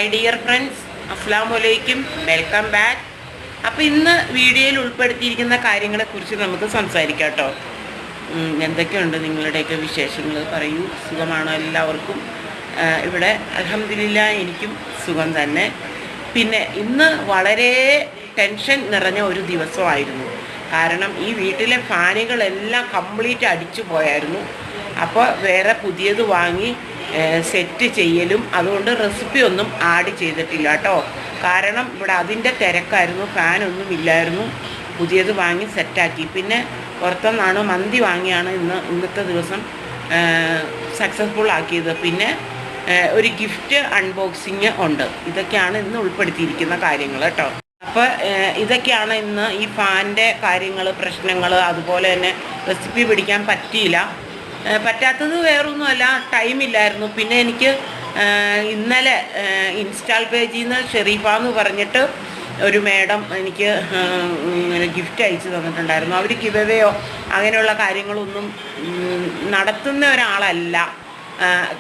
Hi dear friends, അസ്സലാമു അലൈക്കും, welcome back. അപ്പോൾ ഇന്ന് വീഡിയോയിൽ ഉൾപ്പെടുത്തിയിരിക്കുന്ന കാര്യങ്ങളെക്കുറിച്ച് നമുക്ക് സംസാരിക്കാം കേട്ടോ. എന്തൊക്കെയുണ്ട് നിങ്ങളുടെയൊക്കെ വിശേഷങ്ങൾ? പറയൂ. സുഖമാണോ എല്ലാവർക്കും? ഇവിടെ അൽഹംദുലില്ലാ എനിക്കും സുഖം തന്നെ. പിന്നെ ഇന്ന് വളരെ ടെൻഷൻ നിറഞ്ഞ ഒരു ദിവസമായിരുന്നു. കാരണം ഈ വീട്ടിലെ ഫാനുകളെല്ലാം കംപ്ലീറ്റ് അടിച്ചു പോയായിരുന്നു. അപ്പോൾ വേറെ പുതിയത് വാങ്ങി സെറ്റ് ചെയ്യലും, അതുകൊണ്ട് റെസിപ്പി ഒന്നും ആഡ് ചെയ്തിട്ടില്ല കേട്ടോ. കാരണം ഇവിടെ അതിൻ്റെ തിരക്കായിരുന്നു, ഫാനൊന്നും ഇല്ലായിരുന്നു. പുതിയത് വാങ്ങി സെറ്റാക്കി. പിന്നെ പുറത്തുനിന്നാണ് മന്തി വാങ്ങിയാണ് ഇന്നത്തെ ദിവസം സക്സസ്ഫുൾ ആക്കിയത്. പിന്നെ ഒരു ഗിഫ്റ്റ് അൺബോക്സിങ് ഉണ്ട്. ഇതൊക്കെയാണ് ഇന്ന് ഉൾപ്പെടുത്തിയിരിക്കുന്ന കാര്യങ്ങൾ കേട്ടോ. അപ്പോൾ ഇതൊക്കെയാണ് ഇന്ന് ഈ ഫാനിൻ്റെ കാര്യങ്ങൾ, പ്രശ്നങ്ങൾ. അതുപോലെ തന്നെ റെസിപ്പി പിടിക്കാൻ പറ്റിയില്ല. പറ്റാത്തത് വേറൊന്നുമല്ല, ടൈമില്ലായിരുന്നു. പിന്നെ എനിക്ക് ഇന്നലെ ഇൻസ്റ്റാൾ പേജിൽ നിന്ന് ഷെറീഫ എന്ന് പറഞ്ഞിട്ട് ഒരു മേഡം എനിക്ക് ഗിഫ്റ്റ് അയച്ചു തന്നിട്ടുണ്ടായിരുന്നു. അവർ ഗിവവേയോ അങ്ങനെയുള്ള കാര്യങ്ങളൊന്നും നടത്തുന്ന ഒരാളല്ല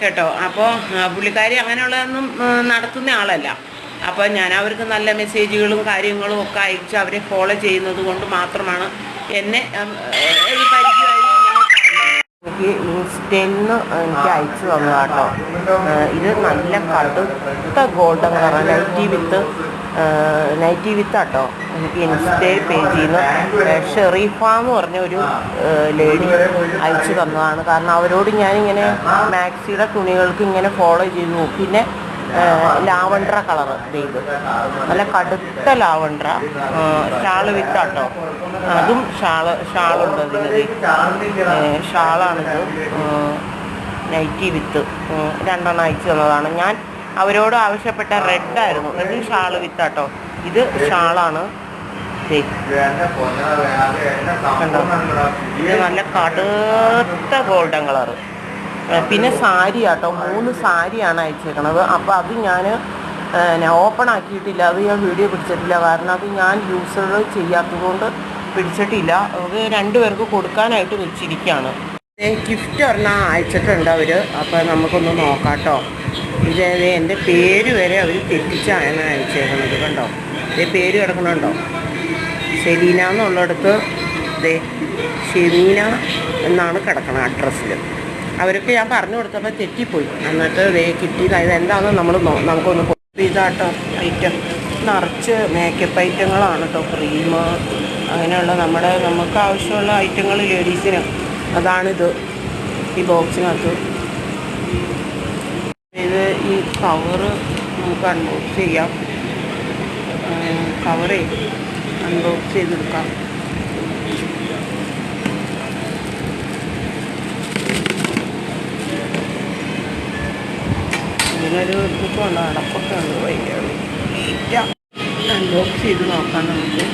കേട്ടോ. അപ്പോൾ പുള്ളിക്കാരി അങ്ങനെയുള്ളതൊന്നും നടത്തുന്ന ആളല്ല. അപ്പോൾ ഞാൻ അവർക്ക് നല്ല മെസ്സേജുകളും കാര്യങ്ങളും ഒക്കെ അയച്ച് അവരെ ഫോളോ ചെയ്യുന്നത് കൊണ്ട് മാത്രമാണ് എന്നെ പരിചയമായി. എനിക്ക് ഇൻസ്റ്റയിൽ നിന്ന് എനിക്ക് അയച്ചു തന്നു കേട്ടോ. ഇത് നല്ല കടുത്ത ഗോൾഡൻ കളർ നൈറ്റി വിത്ത് കേട്ടോ. എനിക്ക് ഇൻസ്റ്റ പേജിൽ നിന്ന് ഷെറീഫ എന്ന് പറഞ്ഞ ഒരു ലേഡി അയച്ചു തന്നതാണ്. കാരണം അവരോട് ഞാനിങ്ങനെ മാക്സിയുടെ തുണികൾക്ക് ഇങ്ങനെ ഫോളോ ചെയ്തു. പിന്നെ ലാവണ്ട്ര കളർ ഇത് നല്ല കടുത്ത ലാവണ്ട്ര ഷാള് വിത്താട്ടോ. അതും ഷാളുണ്ട് അതിനത്. ഷാളാണിത്, നൈറ്റി വിത്ത്. രണ്ടെണ്ണം അയച്ചു തന്നതാണ്. ഞാൻ അവരോട് ആവശ്യപ്പെട്ട റെഡായിരുന്നു. Red shawl വിത്താട്ടോ. ഇത് ഷാളാണ്. കണ്ടോ, ഇത് നല്ല കടുത്ത ഗോൾഡൻ കളറ്. പിന്നെ സാരി ആട്ടോ, 3 സാരിയാണ് അയച്ചേക്കണത്. അപ്പോൾ അത് ഞാൻ ഓപ്പൺ ആക്കിയിട്ടില്ല. അത് ഞാൻ വീഡിയോ പിടിച്ചിട്ടില്ല. കാരണം അത് ഞാൻ യൂസർ ചെയ്യാത്തതുകൊണ്ട് പിടിച്ചിട്ടില്ല. അത് 2 പേർക്ക് കൊടുക്കാനായിട്ട് വെച്ചിരിക്കുകയാണ്. ഗിഫ്റ്റ് ഒരെണ്ണം അയച്ചിട്ടുണ്ട് അവർ. അപ്പോൾ നമുക്കൊന്ന് നോക്കാം കേട്ടോ. ഇത് എൻ്റെ പേര് വരെ അവർ തെറ്റിച്ചാണ് അയച്ചേക്കണത്. കണ്ടോ, ഇതേ പേര് കിടക്കണുണ്ടോ? സെലീന എന്നുള്ളിടത്ത് ഇതേ ഷെമീന എന്നാണ് കിടക്കണം അഡ്രസ്സിൽ. അവർക്ക് ഞാൻ പറഞ്ഞു കൊടുത്തപ്പോൾ തെറ്റിപ്പോയി. എന്നിട്ട് ഇതേ കിട്ടിയതായത് എന്താണെന്ന് നമുക്കൊന്ന് ഇതാട്ടോ. ഐറ്റം നിറച്ച് മേക്കപ്പ് ഐറ്റങ്ങളാണ് കേട്ടോ. ക്രീം അങ്ങനെയുള്ള നമുക്ക് ആവശ്യമുള്ള ഐറ്റങ്ങൾ ലേഡീസിന്. അതാണിത് ഈ ബോക്സിനകത്ത്. ഇത് ഈ കവറ് നമുക്ക് അൺബോക്സ് ചെയ്യാം. കവറേ അൺബോക്സ് ചെയ്തെടുക്കാം. ഇതിനൊരു ഇതൊക്കെയുണ്ട്, അടപ്പൊക്കെ ഉണ്ട്. ഭയങ്കര അൺബോക്സ് ചെയ്ത് നോക്കാം നമുക്ക്.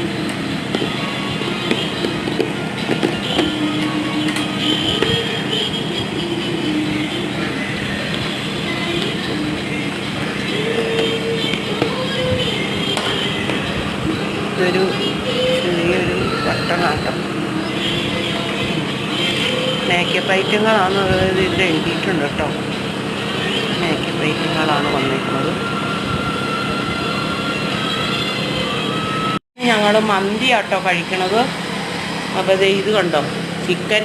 ഇതൊരു ചെറിയൊരു ബട്ടണാട്ടം. മേക്കപ്പ് ഐറ്റങ്ങളാണ് ഇതിൽ എഴുതിയിട്ടുണ്ട് കേട്ടോ. മേക്കപ്പ് ഐറ്റങ്ങളാണ് വന്നിരിക്കുന്നത്. ഞങ്ങൾ മന്തി ആട്ടോ കഴിക്കണത്. അപ്പോൾ ഇത് കണ്ടോ, ചിക്കൻ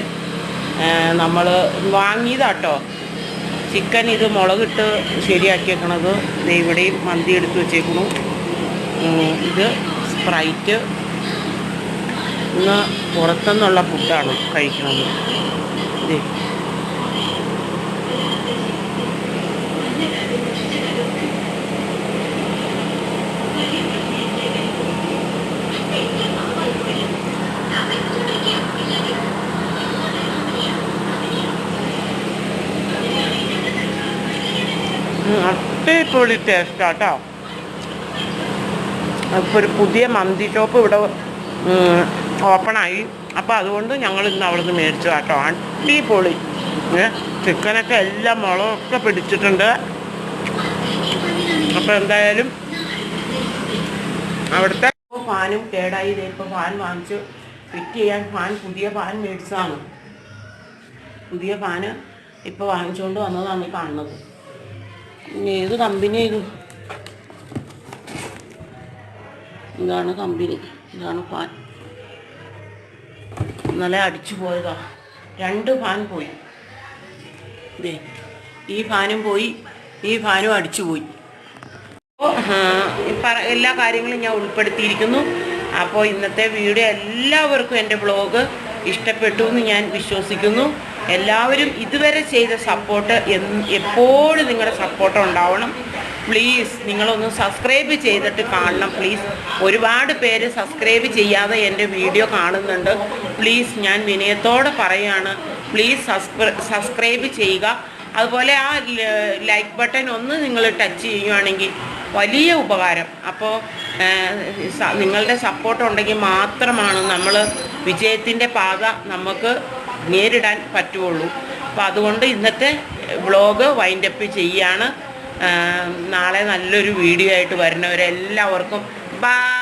നമ്മൾ വാങ്ങിയതാട്ടോ. ചിക്കൻ ഇത് മുളകിട്ട് ശരിയാക്കിയേക്കണത്. ഇവിടെയും മന്തി എടുത്ത് വെച്ചേക്കണു. ഇത് സ്പ്രൈറ്റ്. ഇന്ന് പുറത്തുനിന്നുള്ള ഫുഡാണ് കഴിക്കുന്നത്. ഇത് അടിപൊളി ടേസ്റ്റാട്ടോ. ഇപ്പോൾ ഒരു പുതിയ മന്തി ഷോപ്പ് ഇവിടെ ഓപ്പണായി. അപ്പോൾ അതുകൊണ്ട് ഞങ്ങൾ ഇന്ന് അവിടെ നിന്ന് മേടിച്ചു കേട്ടോ. അടിപൊളി. ചിക്കനൊക്കെ എല്ലാം മുളകൊക്കെ പിടിച്ചിട്ടുണ്ട്. അപ്പോൾ എന്തായാലും അവിടുത്തെ ഫാനും കേടായി. ഇപ്പോൾ ഫാൻ വാങ്ങിച്ച് ഫിറ്റ് ചെയ്യാൻ പുതിയ ഫാൻ മേടിച്ചതാണ്. പുതിയ ഫാന് ഇപ്പോൾ വാങ്ങിച്ചുകൊണ്ട് വന്നതാണ് കാണുന്നത്. ഏത് കമ്പനി ഇത്? ഇതാണ് കമ്പനി, ഇതാണ് ഫാൻ. ഇന്നലെ അടിച്ചു പോയതാ, 2 ഫാൻ പോയി. ഇതേ ഈ ഫാനും പോയി, ഈ ഫാനും അടിച്ചു പോയി. അപ്പോൾ എല്ലാ കാര്യങ്ങളും ഞാൻ ഉൾപ്പെടുത്തിയിരിക്കുന്നു. അപ്പോൾ ഇന്നത്തെ വീഡിയോ എല്ലാവർക്കും എൻ്റെ ബ്ലോഗ് ഇഷ്ടപ്പെട്ടു എന്ന് ഞാൻ വിശ്വസിക്കുന്നു. എല്ലാവരും ഇതുവരെ ചെയ്ത സപ്പോർട്ട് എപ്പോഴും നിങ്ങളുടെ സപ്പോർട്ട് ഉണ്ടാവണം. പ്ലീസ് നിങ്ങളൊന്ന് സബ്സ്ക്രൈബ് ചെയ്തിട്ട് കാണണം പ്ലീസ്. ഒരുപാട് പേര് സബ്സ്ക്രൈബ് ചെയ്യാതെ എൻ്റെ വീഡിയോ കാണുന്നുണ്ട്. പ്ലീസ് ഞാൻ വിനയത്തോടെ പറയുകയാണ്, പ്ലീസ് സബ്സ്ക്രൈബ് ചെയ്യുക. അതുപോലെ ആ ലൈക്ക് ബട്ടൺ ഒന്ന് നിങ്ങൾ ടച്ച് ചെയ്യുകയാണെങ്കിൽ വലിയ ഉപകാരം. അപ്പോൾ നിങ്ങളുടെ സപ്പോർട്ട് ഉണ്ടെങ്കിൽ മാത്രമാണ് നമ്മൾ വിജയത്തിൻ്റെ പാത നമുക്ക് നേരിടാൻ പറ്റുള്ളൂ. അപ്പോൾ അതുകൊണ്ട് ഇന്നത്തെ വ്ളോഗ് വൈൻഡപ്പ് ചെയ്യുകയാണ്. നാളെ നല്ലൊരു വീഡിയോ ആയിട്ട് വരുന്നവരെല്ലാവർക്കും ബൈ.